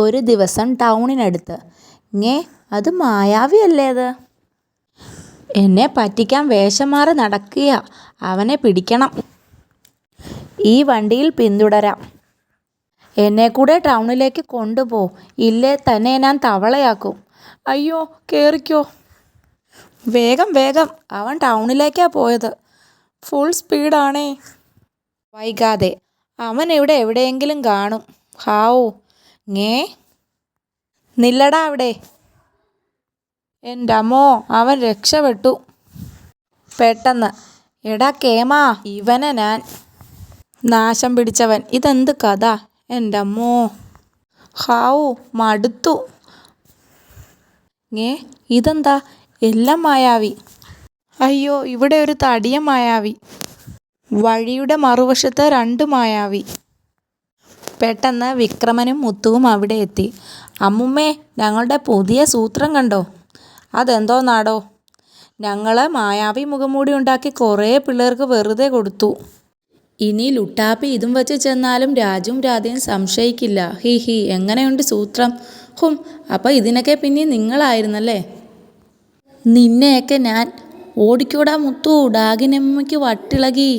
ഒരു ദിവസം ടൗണിനടുത്ത്. അത് മായാവിയല്ലേ അത്? എന്നെ പറ്റിക്കാൻ വേഷം മാറി നടക്കുക. അവനെ പിടിക്കണം. ഈ വണ്ടിയിൽ പിന്തുടരാം. എന്നെ കൂടെ ടൗണിലേക്ക് കൊണ്ടുപോ. ഇല്ലേ തന്നെ ഞാൻ തവളയാക്കും. അയ്യോ, കേറിക്കോ. വേഗം വേഗം. അവൻ ടൗണിലേക്കാ പോയത്. ഫുൾ സ്പീഡാണേ. വൈകാതെ അവൻ ഇവിടെ എവിടെയെങ്കിലും കാണും. ഹാവൂ. നില്ലടാ അവിടെ. എൻ്റെ അമ്മോ, അവൻ രക്ഷപ്പെട്ടു. പെട്ടെന്ന്, എടാ കേമാ, ഇവനെ ഞാൻ. നാശം പിടിച്ചവൻ. ഇതെന്ത് കഥ എൻ്റെ അമ്മോ. ഹാവൂ, മടുത്തു. ഇതെന്താ? എല്ലാം മായാവി. അയ്യോ, ഇവിടെ ഒരു തടിയ മായാവി. വഴിയുടെ മറുവശത്ത് 2 മായാവി. പെട്ടെന്ന് വിക്രമനും മുത്തുവും അവിടെ എത്തി. അമ്മുമ്മേ, ഞങ്ങളുടെ പുതിയ സൂത്രം കണ്ടോ? അതെന്തോന്നാടോ? ഞങ്ങൾ മായാവി മുഖംമൂടി ഉണ്ടാക്കി കുറേ പിള്ളേർക്ക് വെറുതെ കൊടുത്തു. ഇനി ലുട്ടാപ്പി ഇതും വെച്ച് ചെന്നാലും രാജുവും രാധയും സംശയിക്കില്ല. He he. എങ്ങനെയുണ്ട് സൂത്രം? അപ്പം ഇതിനൊക്കെ പിന്നെ നിങ്ങളായിരുന്നല്ലേ? നിന്നെയൊക്കെ ഞാൻ. ഓടിക്കൂടാ മുത്തു, ഡാഗിനമ്മയ്ക്ക് വട്ടിളകി.